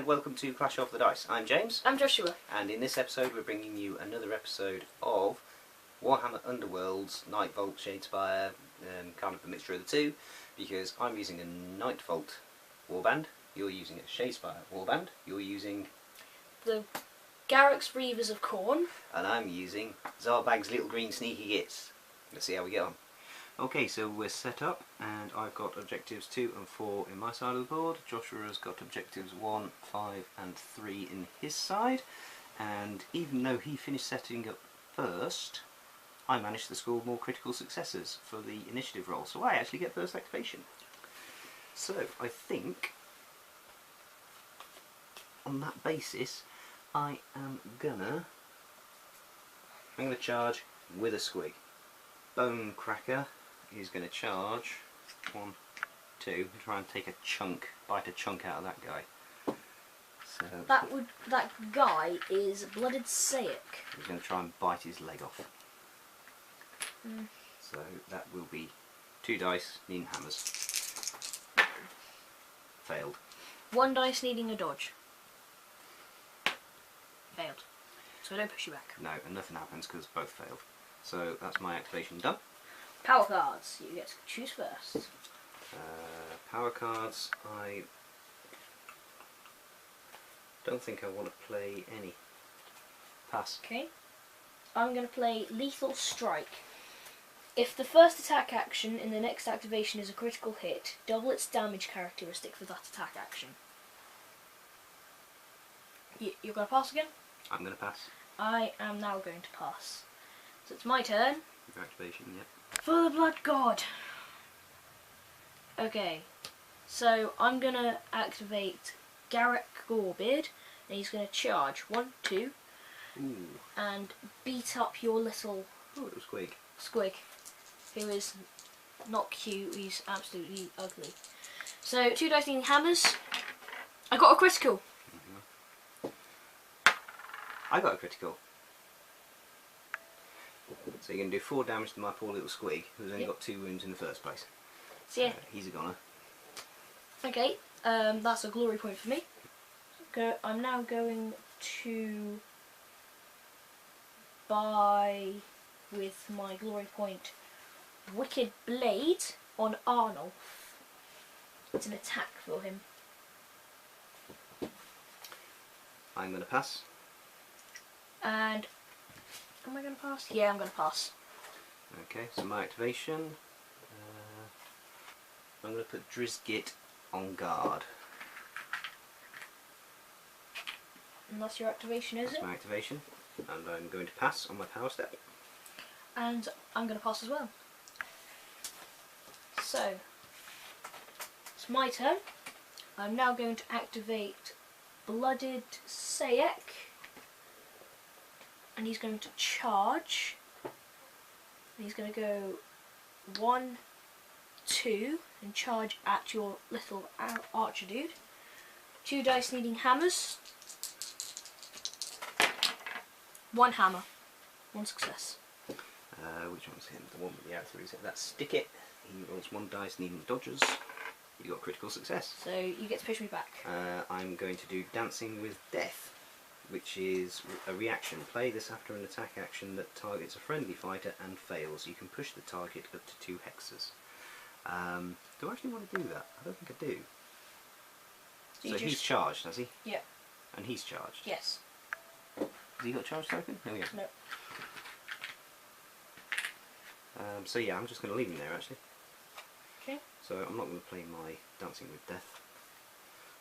and welcome to Clash of the Dice. I'm James. I'm Joshua. And in this episode we're bringing you another episode of Warhammer Underworld's Nightvault, Shadespire, kind of a mixture of the two, because I'm using a Nightvault warband, you're using a Shadespire warband, you're using the Garrek's Reavers of Khorne, and I'm using Zarbag's little green sneaky Gits. Let's see how we get on. Okay, so we're set up, and I've got objectives 2 and 4 in my side of the board. Joshua has got objectives 1, 5 and 3 in his side, and even though he finished setting up first, I managed to score more critical successes for the initiative roll, so I actually get first activation. So I think on that basis I'm gonna charge with a squig. Bone Cracker is going to charge 1, 2, try and take a chunk, bite a chunk out of that guy. So that guy is Blooded Sayic. he's going to try and bite his leg off. So that will be 2 dice needing hammers. Failed. 1 dice needing a dodge. Failed. So I don't push you back. No, and nothing happens because both failed. So that's my activation done. Power cards. You get to choose first. Power cards, I don't think I want to play any. Pass. Okay. I'm going to play Lethal Strike. If the first attack action in the next activation is a critical hit, double its damage characteristic for that attack action. You're going to pass again? I'm going to pass. I am now going to pass. So it's my turn. Your activation, yep. For the Blood God. Okay, so I'm going to activate Garrek Gorebeard, and he's going to charge 1, 2, Ooh. and beat up your little Oh, it was quick. squig, who is not cute, he's absolutely ugly. So 2 dice needing hammers. I got a critical. I got a critical. So you're going to do 4 damage to my poor little squig, who's only got 2 wounds in the first place. So yeah. He's a goner. Okay, that's a glory point for me. I'm now going to buy with my glory point Wicked Blade on Arnulf. It's an attack for him. I'm going to pass. And am I going to pass? Yeah, I'm going to pass. Okay, so my activation, I'm going to put Drizgit on guard. And that's your activation, is it? That's my activation, and I'm going to pass on my power step. And I'm going to pass as well. So, it's my turn. I'm now going to activate Blooded Sayic. And he's going to charge. And he's going to go 1, 2, and charge at your little archer dude. 2 dice needing hammers. 1 hammer. 1 success. Which one's him? The one with the arrow is it? That's Stick It. He rolls 1 dice needing dodges. You got critical success. So you get to push me back. I'm going to do Dancing with Death, which is a reaction. Play this after an attack action that targets a friendly fighter and fails. You can push the target up to 2 hexes. Do I actually want to do that? I don't think I do. So he's charged, has he? Yeah. And he's charged? Yes. Has he got a charge token? No, he hasn't. No. So yeah, I'm just going to leave him there actually. Okay. So I'm not going to play my Dancing with Death.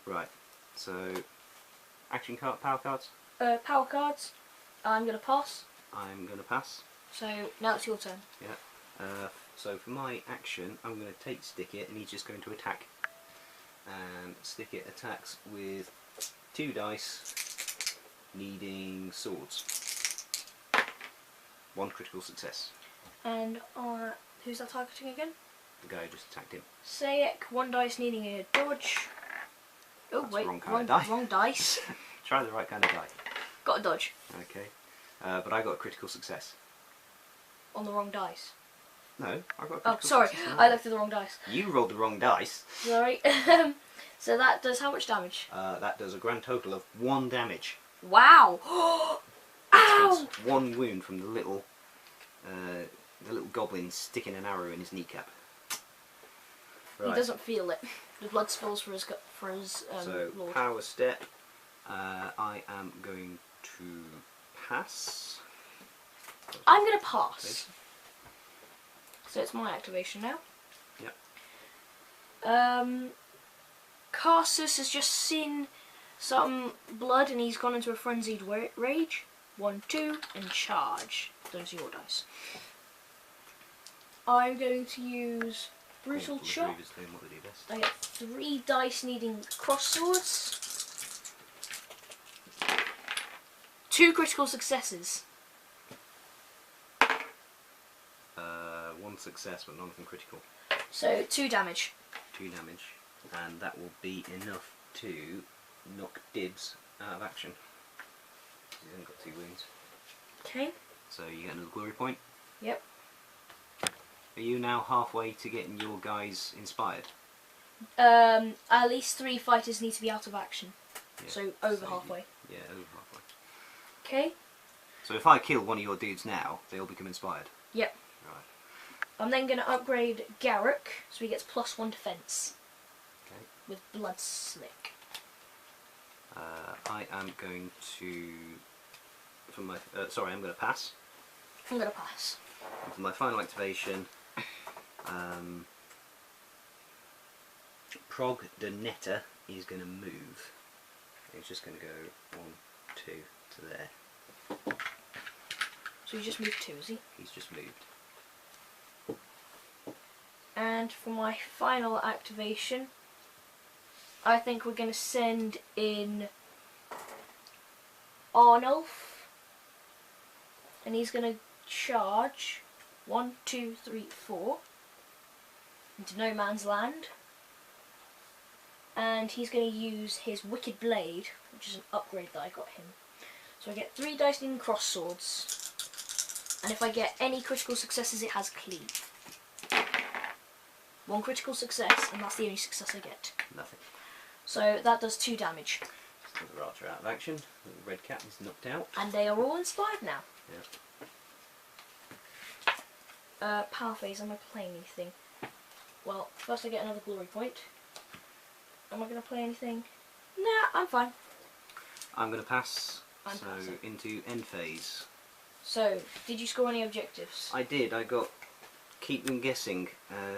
Right, so action card, power cards? Power cards. I'm going to pass. I'm going to pass. So now it's your turn. Yeah. So for my action, I'm going to take Stick It, and he's just going to attack. And Stick It attacks with 2 dice, needing swords. 1 critical success. And who's that targeting again? The guy who just attacked him. Sayic, 1 dice needing a dodge. Oh That's wait, wrong kind of die. Wrong dice. Try the right kind of die. Got a dodge. Okay. But I got a critical success. On the wrong dice. No, I got. Oh, sorry, I looked at the wrong dice. You rolled the wrong dice. Sorry. So that does how much damage? That does a grand total of 1 damage. Wow! Ow! It's 1 wound from the little goblin sticking an arrow in his kneecap. Right. He doesn't feel it. The blood spills for his so lord. power step. I am going to pass. I'm gonna pass. So it's my activation now. Yep. Carsus has just seen some blood and he's gone into a frenzied rage. 1, 2, and charge. Those are your dice. I'm going to use brutal chop. I get 3 dice needing cross swords. 2 critical successes. 1 success, but none of them critical. So 2 damage. 2 damage, and that will be enough to knock Dibs out of action. He's only got 2 wounds. Okay. So you get another glory point. Yep. Are you now halfway to getting your guys inspired? At least 3 fighters need to be out of action. Yeah. So over halfway. Yeah, over halfway. Okay. So if I kill one of your dudes now, they'll become inspired. Yep. Right. I'm then going to upgrade Garrek, so he gets +1 defense. Okay. With Blood Slick. I am going to... For my, I'm going to pass. I'm going to pass. And for my final activation, Prog de Netta is going to move. He's just going to go 1, 2 to there. So he just moved 2, is he? He's just moved. And for my final activation, I think we're going to send in Arnulf, and he's going to charge 1, 2, 3, 4 into no man's land, and he's going to use his Wicked Blade, which is an upgrade that I got him. So I get 3 dice in cross swords, and if I get any critical successes, it has cleave. 1 critical success, and that's the only success I get. Nothing. So that does 2 damage. The Archer out of action. The red cat is knocked out. And they are all inspired now. Yeah. Power phase, am I playing anything? Well, first I get another glory point. Am I going to play anything? Nah, I'm fine. I'm going to pass. I'm so passing. into end phase. So, did you score any objectives? I did. I got keep them guessing.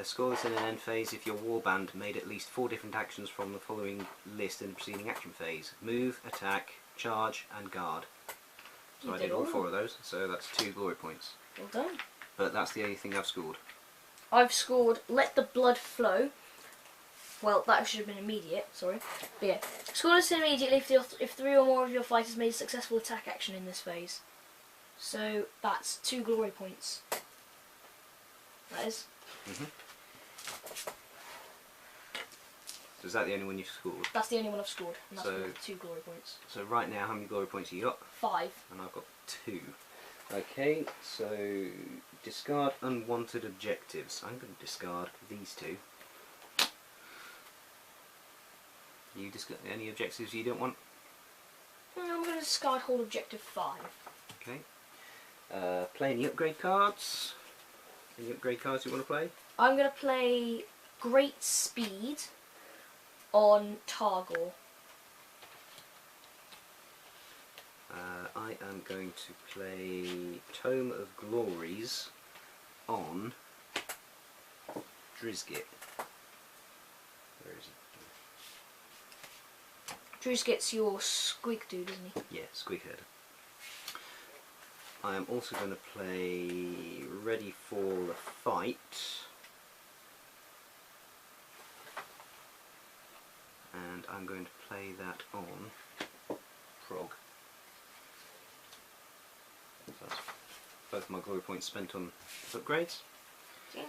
Score this in an end phase if your warband made at least 4 different actions from the following list in the preceding action phase: move, attack, charge, and guard. So You I did did all all 4 of those. So that's 2 glory points. Well done. But that's the only thing I've scored. I've scored Let the Blood Flow. Well, that should have been immediate, sorry. But yeah, score this immediately if 3 or more of your fighters made a successful attack action in this phase. So that's 2 glory points. That is. So is that the only one you've scored? That's the only one I've scored, and that's So- worth 2 glory points. So right now, how many glory points have you got? 5. And I've got 2. Okay, so discard unwanted objectives. I'm going to discard these 2. You discard any objectives you don't want? I'm going to discard hold objective 5. Okay. Play any upgrade cards? Any upgrade cards you want to play? I'm going to play Great Speed on Targor. I am going to play Tome of Glories on Drizgit. Where is he? Drew's your squeak dude, isn't he? Yeah, Squeakhead. I am also going to play Ready for the Fight. And I'm going to play that on Prog. So that's both my glory points spent on upgrades. Yeah.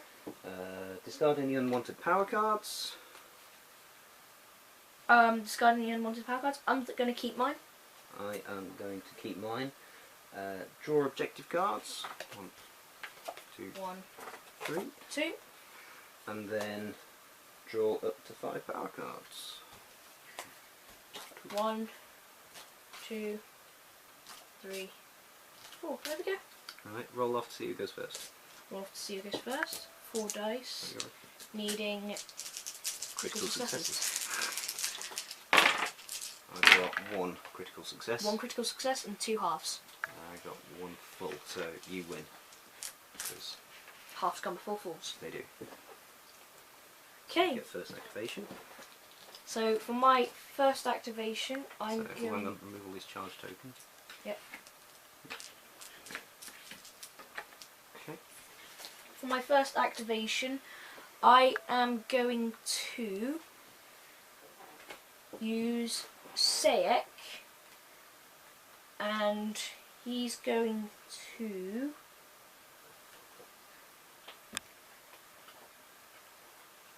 Discard any unwanted power cards. Discard any unwanted power cards. I'm going to keep mine. I am going to keep mine. Draw objective cards. 1, 2, 2, 1, 3. 2. And then draw up to 5 power cards. 1, 2, 3, 4. There we go. Alright, roll off to see who goes first. Roll off to see who goes first. 4 dice. Needing Critical successes. I got 1 critical success. 1 critical success and 2 halves. I got 1 full, so you win. Because Halves come before fulls. they do. Okay. Get first activation. So for my first activation, I'm So going. I'm going to remove all these charge tokens. Yep. Okay. For my first activation, I am going to use Sayek, and he's going to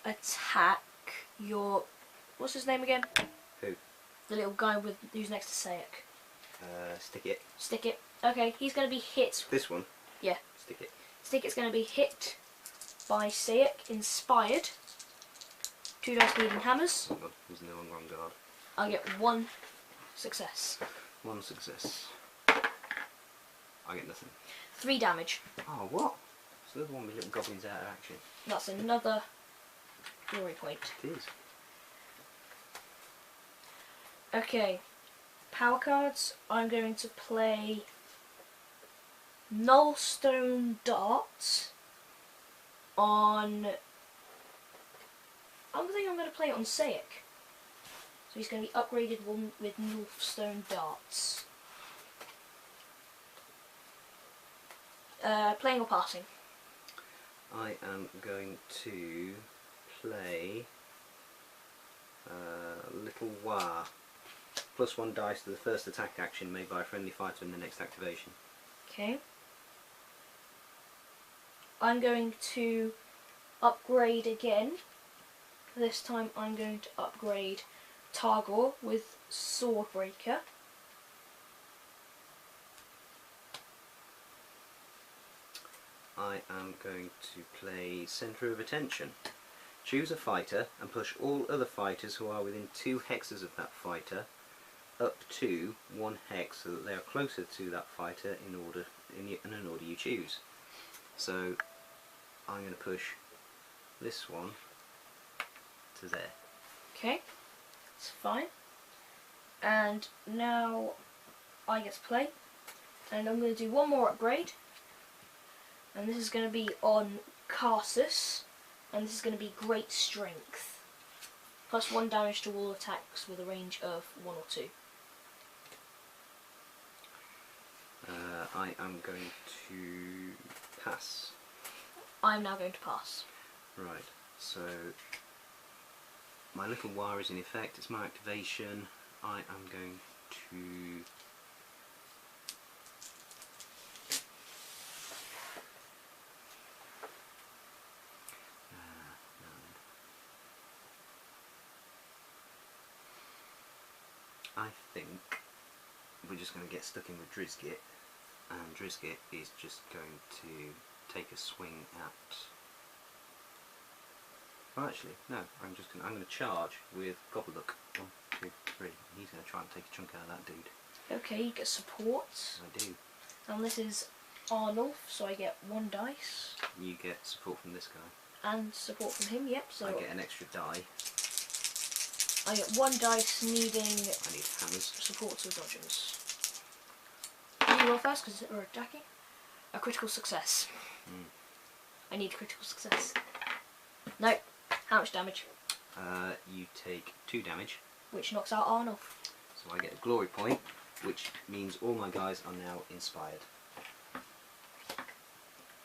attack your. What's his name again? Who? The little guy with who's next to Sayek. Stick it. Stick it. Okay, he's going to be hit. This one? Yeah. Stick it. Stick it's going to be hit by Sayek, inspired. 2 dice needing hammers. Oh god, he's no longer on guard. I'll get 1 success. 1 success. I get nothing. 3 damage. Oh, what? So the one with little goblins out of action. That's another glory point. It is. Okay, power cards. I'm going to play Nullstone Dart on. I think I'm going to play it on Sayek. So he's going to be upgraded one with Nullstone Darts. Playing or passing? I am going to play Little War. +1 dice to the first attack action made by a friendly fighter in the next activation. Okay. I'm going to upgrade again. This time I'm going to upgrade Targor with Swordbreaker. I am going to play Centre of Attention. Choose a fighter and push all other fighters who are within 2 hexes of that fighter up to 1 hex so that they are closer to that fighter in an order you choose. So I'm going to push this one to there. Okay, it's fine. And now I get to play. And I'm going to do 1 more upgrade. And this is going to be on Karsus. And this is going to be Great Strength. +1 damage to all attacks with a range of 1 or 2. I am going to pass. I'm now going to pass. Right, so my little wire is in effect, it's my activation. I am going to I think we're just going to get stuck in with Drizgit, and Drizgit is just going to take a swing at. Well, actually, no. I'm going to charge with Gobbleduck. 1, 2, 3. He's going to try and take a chunk out of that dude. Okay, you get support. I do. And this is Arnulf, so I get 1 dice. You get support from this guy. And support from him, yep. So I get an extra die. I get 1 dice needing I need hammers. support to dodgers. You roll first because we're attacking. A critical success. I need a critical success. No. How much damage? You take 2 damage. Which knocks out Arnulf. So I get a glory point, which means all my guys are now inspired.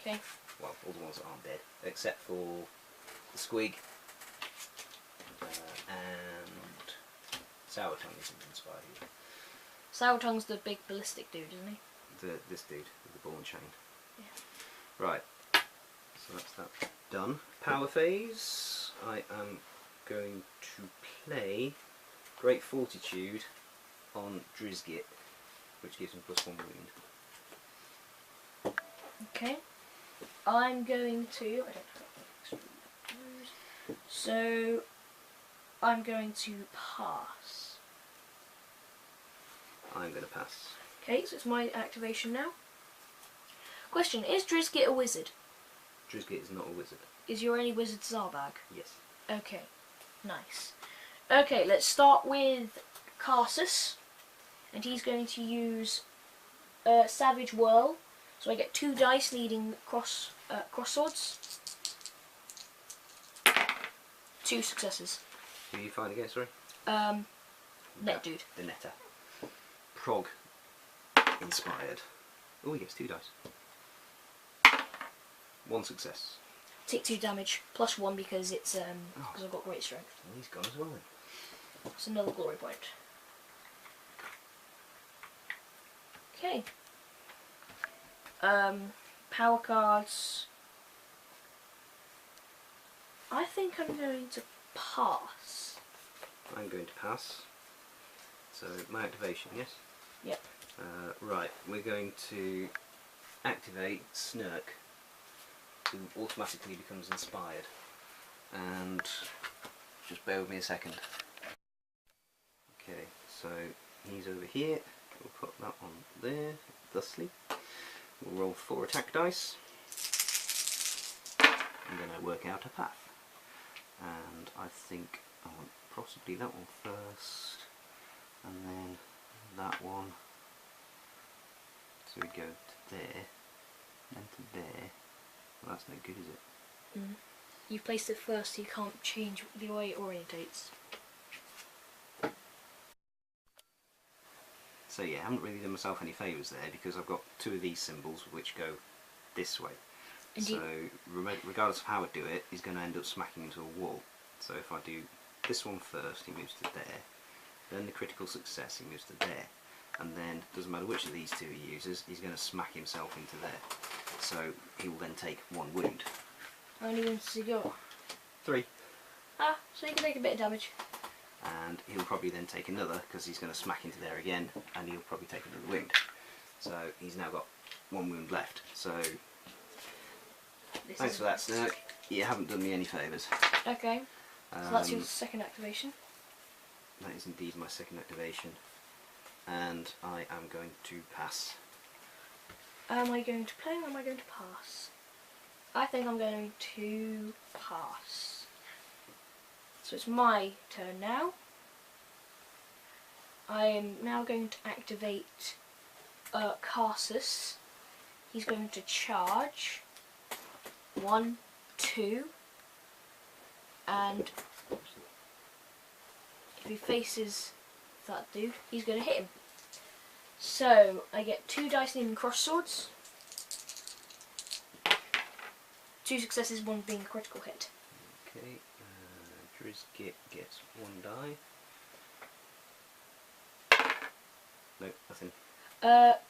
Okay. Well, all the ones that aren't dead, except for the Squig and Sour Tongue isn't inspired either. Sour Tongue's the big ballistic dude, isn't he? This dude with the ball and chain. Yeah. Right, so that's that done. Power phase. I am going to play Great Fortitude on Drizgit, which gives him +1 wound. Okay. I'm going to. I don't have extra. So I'm going to pass. I'm going to pass. Okay, so it's my activation now. Question: is Drizgit a wizard? Drizgit is not a wizard. Is your only wizard Zarbag? Yes. Okay, nice. Okay, let's start with Carsus, and he's going to use Savage Whirl. So I get 2 dice needing cross swords. 2 successes. Who are you fighting against, sorry? Net dude. The netter. Prog. Inspired. Oh, he gets 2 dice. 1 success. Take 2 damage, plus 1 because it's because I've got great strength. Well, he's gone as well then. It's another glory point. Okay. Power cards. I think I'm going to pass. I'm going to pass. So my activation, yes? Yep. Right, we're going to activate Snurk, who automatically becomes inspired. And just bear with me a second. Okay, so he's over here. We'll put that on there, thusly. We'll roll 4 attack dice. And then I work out a path. And I think I want possibly that one first, and then that one. So we go to there, then to there. Well, that's no good, is it? Mm. You've placed it first, so you can't change the way it orientates. So yeah, I haven't really done myself any favours there because I've got 2 of these symbols which go this way. Indeed. So regardless of how I do it, he's going to end up smacking into a wall. So if I do this one first, he moves to there. Then the critical success, he moves to there. And then, doesn't matter which of these 2 he uses, he's going to smack himself into there. So he will then take 1 wound. How many wounds does he got? 3. Ah, so he can take a bit of damage. And he'll probably then take another because he's going to smack into there again, and he'll probably take another wound. So he's now got 1 wound left. So thanks for that, Snurk. You haven't done me any favours. Okay. So that's your second activation. That is indeed my second activation. And I am going to pass. Am I going to play or am I going to pass? I think I'm going to pass. So it's my turn now. I am now going to activate Carsus. He's going to charge. 1, 2. And if he faces that dude, he's going to hit him. So I get 2 dice needing cross swords. 2 successes, 1 being a critical hit. Okay, Drizgit gets 1 die. No, nothing.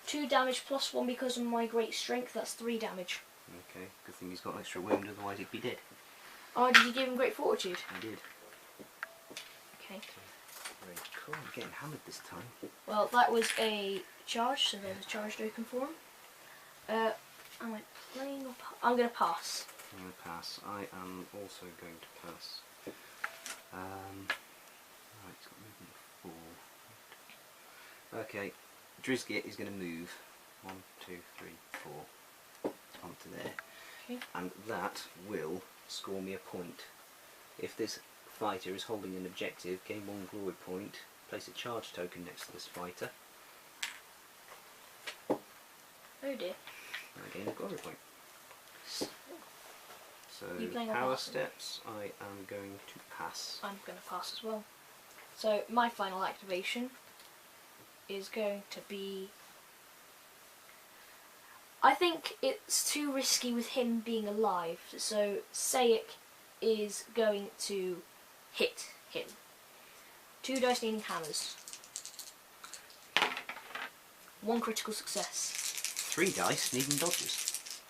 2 damage plus 1 because of my great strength, that's 3 damage. Okay, good thing he's got an extra wound, otherwise he'd be dead. Oh, did you give him great fortitude? I did. Okay. Very cool, I'm getting hammered this time. Well, that was a charge, so there's a charge token for him. Am I playing or I'm going to pass. I'm going to pass. I am also going to pass. Right, it's got movement of 4. Okay, Drizgit is going to move 1, 2, 3, 4 onto there. Okay. And that will score me a point. If this fighter is holding an objective, gain 1 glory point, place a charge token next to this fighter. Oh dear. And I gain a glory point. So playing on power pass? steps, I am going to pass. I'm going to pass as well. So my final activation is going to be... I think it's too risky with him being alive, so Sayek is going to hit him. 2 dice needing hammers. 1 critical success. 3 dice needing dodges.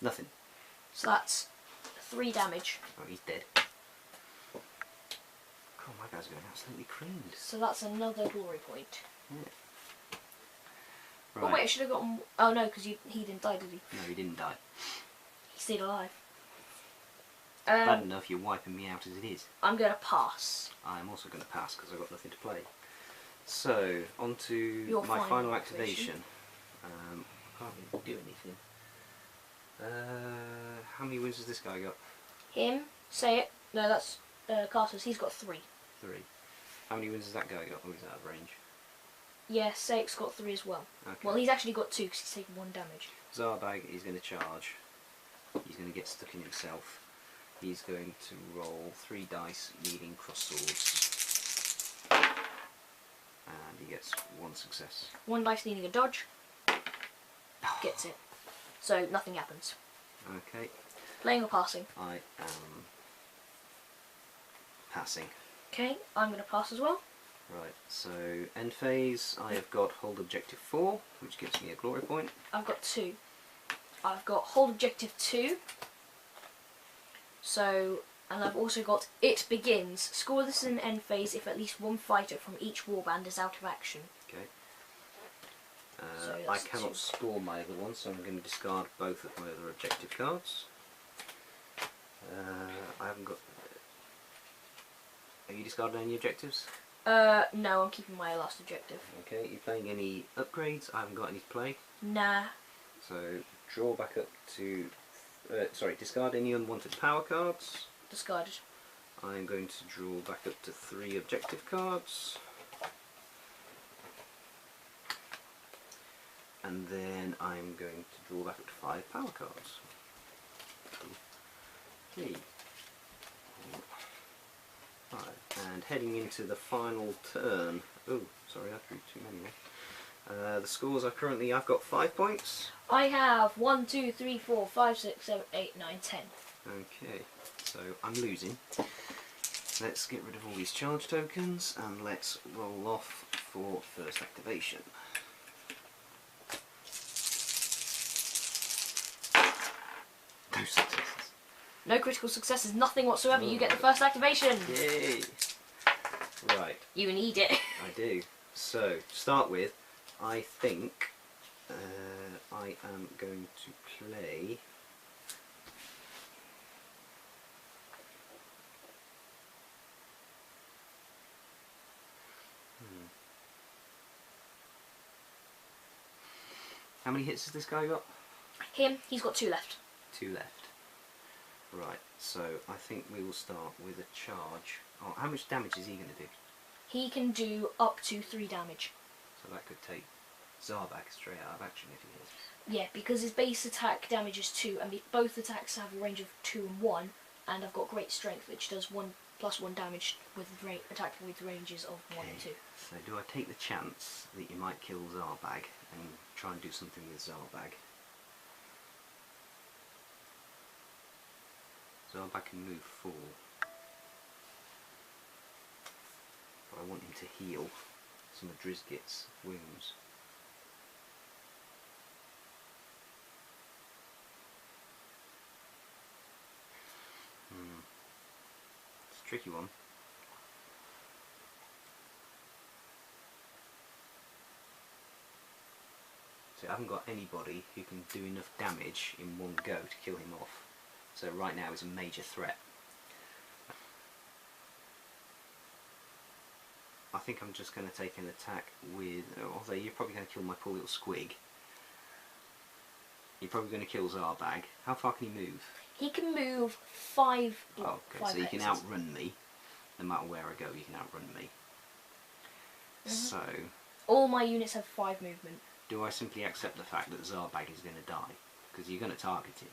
Nothing. So that's 3 damage. Oh, he's dead. God, my guy's going absolutely creamed. So that's another glory point. Yeah. Right. Oh wait, I should have gotten... Oh no, because he didn't die, did he? No, he didn't die. He stayed alive. Bad enough you're wiping me out as it is. I'm going to pass. I'm also going to pass because I've got nothing to play. So, on to Your my final activation. I can't really do anything. How many wins has this guy got? Him? Say it. No, that's Carter's. He's got 3. 3. How many wins has that guy got? Oh, he's out of range. Yeah, Sake's got 3 as well. Okay. Well, he's actually got 2 because he's taken 1 damage. Zarbag is going to charge. He's going to get stuck in himself. He's going to roll 3 dice, needing cross swords. And he gets 1 success. 1 dice needing a dodge. Gets it. So nothing happens. Okay. Playing or passing? I am passing. Okay, I'm going to pass as well. Right, so end phase, I have got hold objective 4, which gives me a glory point. I've got 2. I've got hold objective 2. So, and I've also got it begins. Score this in end phase if at least 1 fighter from each warband is out of action. Okay. So I that's cannot 2. score my other one, so I'm going to discard both of my other objective cards. I haven't got... Have you discarded any objectives? No, I'm keeping my last objective. Okay, you playing any upgrades? I haven't got any to play. Nah. So, draw back up to... sorry, discard any unwanted power cards. Discarded. I'm going to draw back up to 3 objective cards. And then I'm going to draw back up to 5 power cards. 3, 4, 5. And heading into the final turn. Oh, sorry, I drew too many there. The scores are currently, I've got 5 points. I have 1, 2, 3, 4, 5, 6, 7, 8, 9, 10. Okay, so I'm losing. Let's get rid of all these charge tokens and let's roll off for first activation. No successes. No critical successes, nothing whatsoever. You get the first activation. Yay! Right. You need it. I do. So, to start with, I think I am going to play... How many hits has this guy got? Him, he's got 2 left. 2 left. Right, so I think we will start with a charge. Oh, how much damage is he going to do? He can do up to 3 damage. So that could take Zarbag straight out of action if he hits. Yeah, because his base attack damage is 2, and both attacks have a range of 2 and 1, and I've got great strength, which does +1 damage with attacking with ranges of 1 and 2. So do I take the chance that you might kill Zarbag and try and do something with Zarbag? Zarbag can move 4. But I want him to heal some of Gits' wounds. It's a tricky one. So I haven't got anybody who can do enough damage in one go to kill him off. So right now he's a major threat. I think I'm just going to take an attack with... although you're probably going to kill my poor little squig. You're probably going to kill Zarbag. How far can he move? He can move 5 blocks. Oh, okay, so you can outrun me. No matter where I go, you can outrun me. So... all my units have 5 movement. do I simply accept the fact that Zarbag is going to die? Because you're going to target him.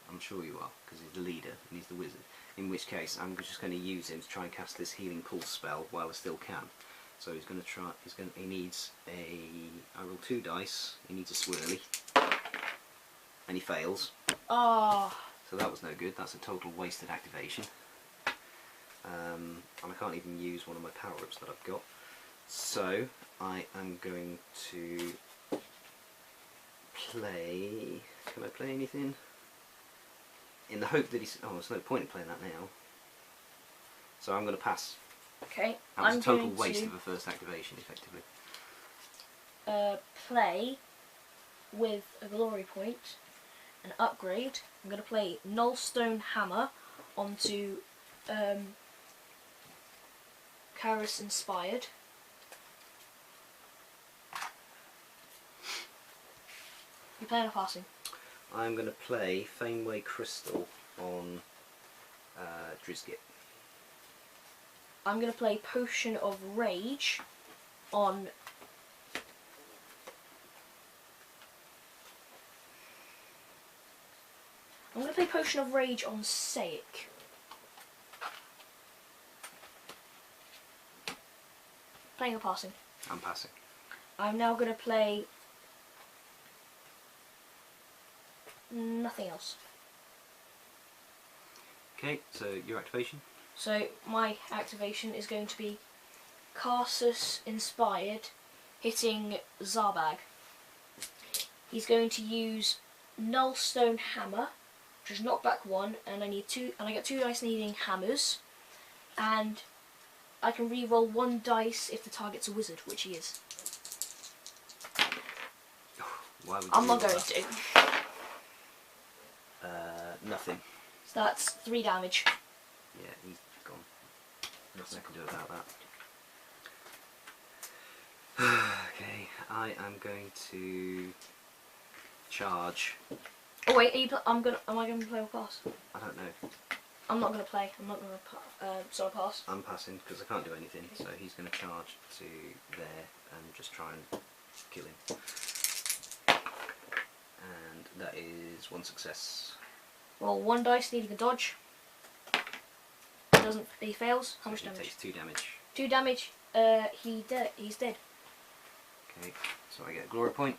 I'm sure you are, because he's the leader and he's the wizard. In which case, I'm just going to use him to try and cast this healing pulse spell while I still can. So he's going to try. He needs a. I roll 2 dice. He needs a swirly, and he fails. Oh. So that was no good. That's a total wasted activation. And I can't even use one of my power-ups that I've got. So I am going to play. Can I play anything? In the hope that he's... oh, there's no point in playing that now. So I'm going to pass. Okay. That was a total waste of a first activation, effectively. play with a glory point, an upgrade. I'm going to play Nullstone Hammer onto Karis Inspired. You playing or passing? I'm going to play Fameway Crystal on Drizgit. I'm going to play Potion of Rage on Saic. Playing or passing? I'm passing. I'm now going to play nothing else. Okay, so your activation? So my activation is going to be Karsus Inspired, hitting Zarbag. He's going to use Nullstone Hammer, which is knockback 1, and I get 2 dice needing hammers, and I can re-roll 1 dice if the target's a wizard, which he is. Why would you I'm not roll going that? to. Nothing. So that's 3 damage. Yeah, he's gone. Nothing I can do about that. Okay, I am going to charge. Oh wait, am I going to play or pass? I don't know. I'm not going to play. I'm not going to pass. I'm passing because I can't do anything, so he's going to charge to there and just try and kill him. And that is 1 success. Roll 1 dice needing a dodge. He fails. How much He damage? takes 2 damage. 2 damage. He's dead. Okay, so I get a glory point.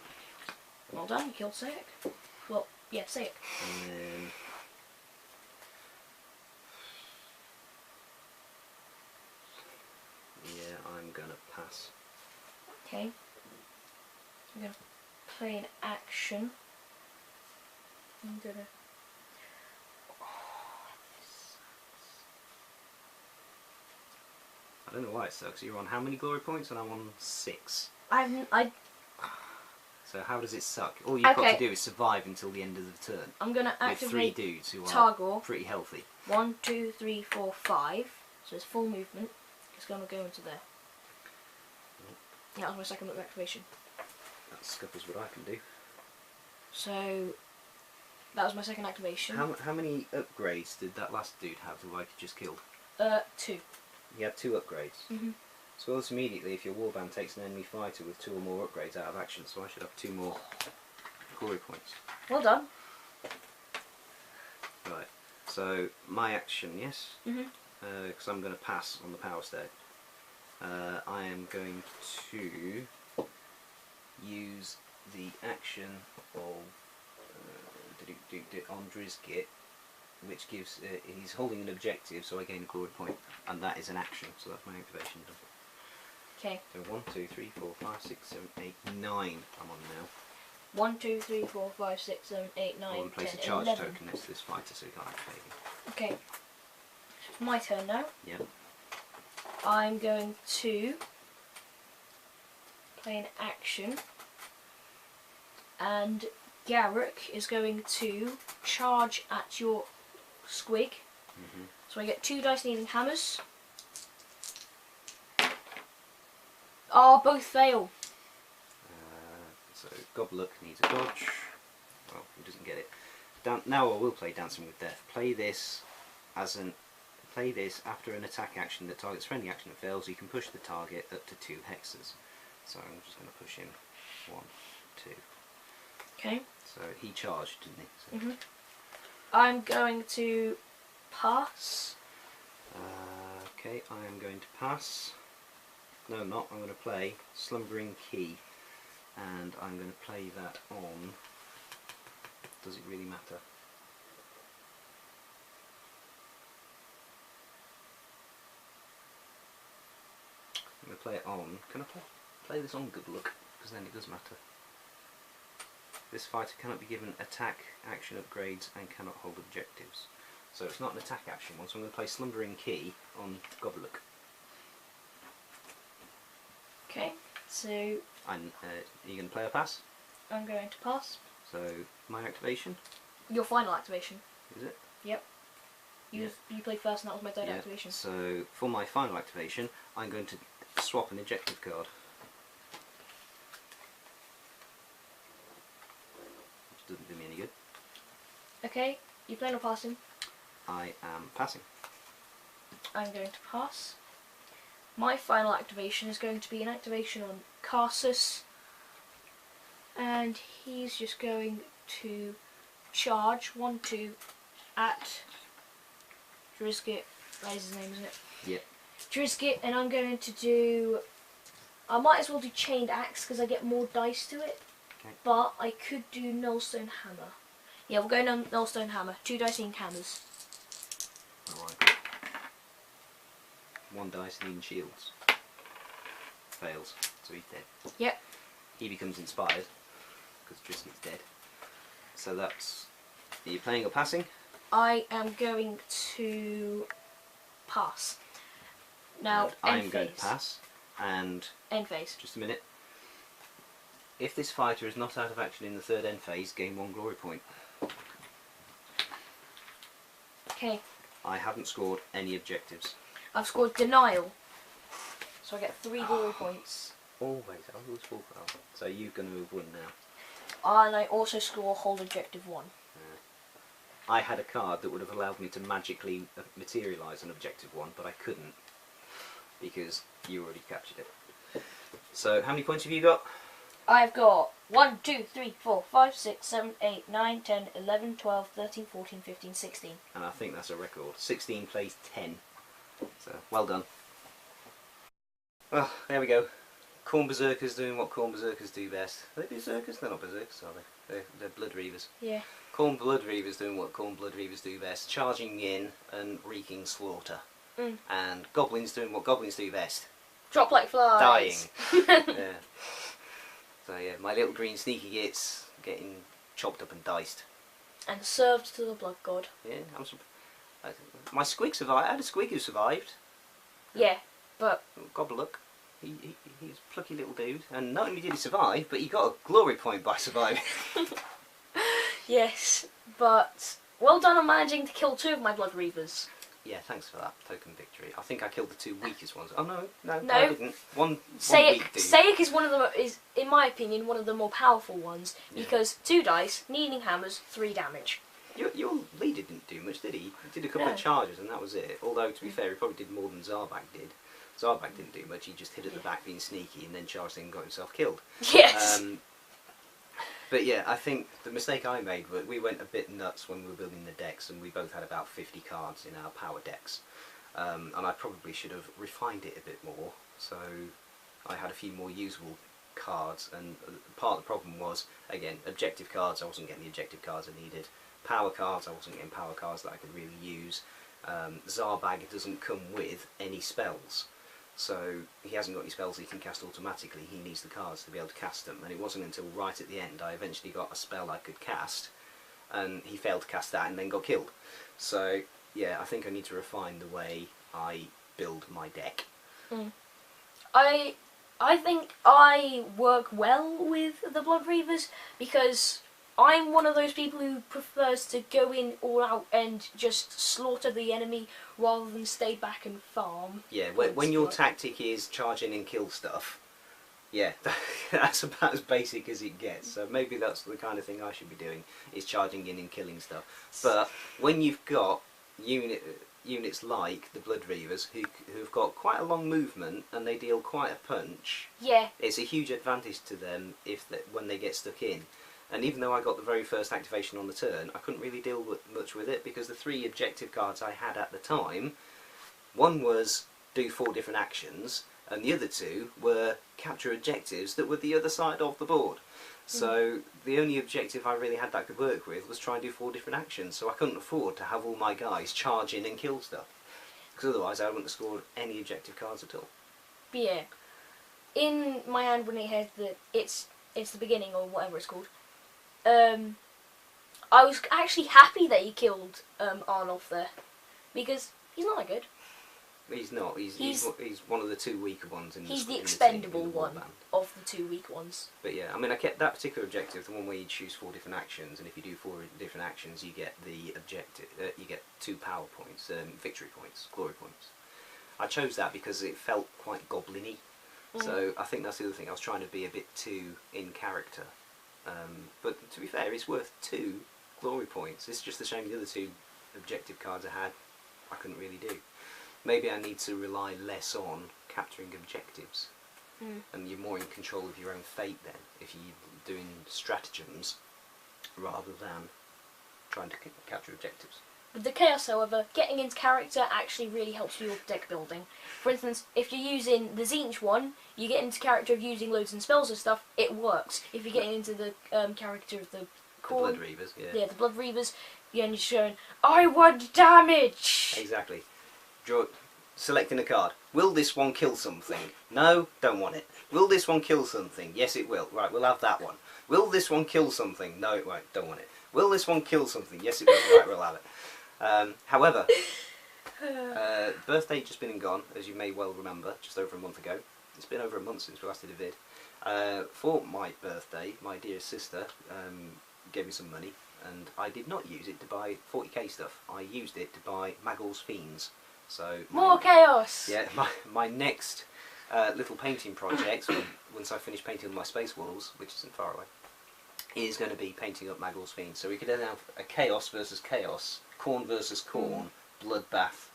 Well done, you killed Saic. Well, yeah, Saic. And then yeah, I'm gonna pass. Okay. I'm gonna play an action. I'm gonna. I don't know why it sucks. You're on how many glory points? And I'm on 6. So how does it suck? All you've got to do is survive until the end of the turn. I'm gonna with 3 activate dudes who are Targor. pretty healthy. 1, 2, 3, 4, 5. So it's full movement. It's gonna go into there. That was my second activation. That scuppers what I can do. So that was my second activation. How many upgrades did that last dude have who I just killed? 2. He had 2 upgrades. Mhm. So almost immediately if your warband takes an enemy fighter with 2 or more upgrades out of action, so I should have 2 more glory points. Well done. Right, so my action, yes? Mhm. Because I'm going to pass on the power stack. I am going to use the action of on Drizgit, which gives he's holding an objective, so I gain a glory point, and that is an action. So that's my activation done. Okay. So 1, 2, 3, 4, 5, 6, 7, 8, 9. I'm on now. 1, 2, 3, 4, 5, 6, 7, 8, 9, I want to place 10, a charge 11. token next to this fighter, so he can't activate it. Okay. It's my turn now. Yeah. I'm going to play an action, and Garrek is going to charge at your squig. Mhm. So I get 2 dice needing hammers. Oh, both fail. So Gobluck needs a dodge. Well, he doesn't get it. Now I will play Dancing with Death. Play this after an attack action that targets friendly action that fails. You can push the target up to 2 hexes. So I'm just going to push him 1, 2. Okay. So he charged, didn't he? So I'm going to pass. Okay, I am going to pass. No, I'm not. I'm going to play Slumbering Key, and I'm going to play that on. Does it really matter? I'm going to play it on. Can I play this on Good Luck? Because then it does matter. This fighter cannot be given attack, action upgrades, and cannot hold objectives. So it's not an attack action one, so I'm going to play Slumbering Key on Gobluck. Okay. So Are you going to play or pass? I'm going to pass. So my activation. Your final activation. Is it? Yep. You played first, and that was my third Yeah. activation. So for my final activation, I'm going to swap an objective card. Which doesn't do me any good. Okay. You playing or passing? I am passing. I'm going to pass. My final activation is going to be an activation on Carsus, and he's just going to charge 1-2 at Drizgit. That is his name, isn't it? Yep. Drizgit, and I'm going to do. I might as well do Chained Axe because I get more dice to it. Okay. But I could do Nullstone Hammer. Yeah, we'll go Nullstone Hammer. 2 dice in hammers. Alright. 1 dice needing shields. Fails, so he's dead. Yep. He becomes inspired because Driscoll's dead. So that's. Are you playing or passing? I am going to pass. Now, I'm going to pass. And end phase. just a minute. If this fighter is not out of action in the 3rd end phase, gain 1 glory point. Okay. I haven't scored any objectives. I've scored Denial. So I get 3 glory points. Always, I always fall for that. So you're going to have won now. And I also score Hold Objective 1. I had a card that would have allowed me to magically materialise an objective 1, but I couldn't because you already captured it. So how many points have you got? I've got 1, 2, 3, 4, 5, 6, 7, 8, 9, 10, 11, 12, 13, 14, 15, 16. And I think that's a record. 16 plays 10. So well done. Well, there we go. Corn Berserkers doing what Corn Berserkers do best. Are they Berserkers? They're not Berserkers, are they? They're Blood Reavers. Yeah. Corn Blood Reavers doing what Corn Blood Reavers do best. Charging in and wreaking slaughter. And Goblins doing what Goblins do best. Drop like flies. Dying. Yeah. So yeah, my little green sneaky gits getting chopped up and diced. And served to the Blood God. Yeah, my squig survived. I had a squig who survived. Yeah, but... Gobberluck. He's a plucky little dude. And not only did he survive, but he got a glory point by surviving. Yes, but well done on managing to kill 2 of my Blood Reavers. Yeah, thanks for that token victory. I think I killed the 2 weakest ones. Oh no, No. I didn't. One weak dude. Sayek is is, in my opinion, one of the more powerful ones because 2 dice, needing hammers, 3 damage. Your leader didn't do much, did he? He did a couple of charges and that was it. Although, to be fair, he probably did more than Zarbag did. Zarbag didn't do much, he just hid at the back being sneaky and then charged in and got himself killed. Yes! But yeah, I think the mistake I made was we went a bit nuts when we were building the decks and we both had about 50 cards in our power decks. And I probably should have refined it a bit more, so I had a few more usable cards, and part of the problem was, again, objective cards, I wasn't getting the objective cards I needed. Power cards, I wasn't getting power cards that I could really use. Zarbag doesn't come with any spells, so he hasn't got any spells he can cast automatically. He needs the cards to be able to cast them, and it wasn't until right at the end I eventually got a spell I could cast, and he failed to cast that and then got killed. So yeah, I think I need to refine the way I build my deck. I think I work well with the Blood Reavers because I'm one of those people who prefers to go in all out and just slaughter the enemy rather than stay back and farm. Yeah, when your tactic is charge in and kill stuff, yeah, that's about as basic as it gets. So maybe that's the kind of thing I should be doing, is charging in and killing stuff. But when you've got units like the Blood Reavers who've got quite a long movement and they deal quite a punch, yeah, it's a huge advantage to them when they get stuck in. And even though I got the very first activation on the turn, I couldn't really deal much with it because the 3 objective cards I had at the time, one was do 4 different actions, and the other 2 were capture objectives that were the other side of the board. So the only objective I really had that could work with was try and do 4 different actions, so I couldn't afford to have all my guys charge in and kill stuff, because otherwise I wouldn't have scored any objective cards at all. Yeah. In my hand when it had it's the beginning or whatever it's called, I was actually happy that he killed Arnulf there, because he's not that good. He's not. He's one of the 2 weaker ones in the He's the in expendable the team, in the one warband. of the 2 weak ones. But yeah, I mean, I kept that particular objective, the one where you choose 4 different actions, and if you do 4 different actions, you get the objective. You get 2 power points, victory points, glory points. I chose that because it felt quite goblin-y. So I think that's the other thing. I was trying to be a bit too in character. But to be fair, it's worth 2 glory points. It's just a shame the other 2 objective cards I had, I couldn't really do. Maybe I need to rely less on capturing objectives. And you're more in control of your own fate then, if you're doing stratagems rather than trying to capture objectives. With the Chaos, however, getting into character actually really helps you with deck building. For instance, if you're using the Tzeentch one, you get into character of using loads and spells and stuff, it works. If you're getting into the character of the Blood Reavers, yeah. The Blood Reavers, you're showing, I want damage! Exactly. Selecting a card. Will this one kill something? No, don't want it. Will this one kill something? Yes, it will. Right, we'll have that one. Will this one kill something? No, it won't. Don't want it. Will this one kill something? Yes, it will. Right, we'll have it. However, birthday just been and gone, as you may well remember, just over a month ago. It's been over a month since we last did a vid. For my birthday, my dear sister gave me some money, and I did not use it to buy 40k stuff. I used it to buy Maggle's Fiends. So more chaos! Yeah, my next little painting project, once I finish painting on my space walls, which isn't far away, is going to be painting up Maggle's Fiends. So we could then have a chaos versus chaos, Khorne versus Khorne, bloodbath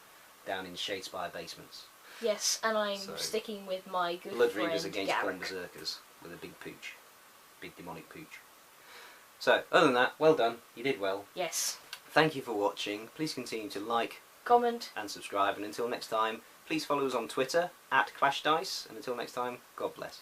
down in Shadespire basements. Yes, and I'm sticking with my good Blood friend Reavers against Garrek. berserkers with a big pooch, big demonic pooch. So other than that, well done. You did well. Yes. Thank you for watching. Please continue to like, comment, and subscribe. And until next time, please follow us on Twitter @ClashDice. And until next time, God bless.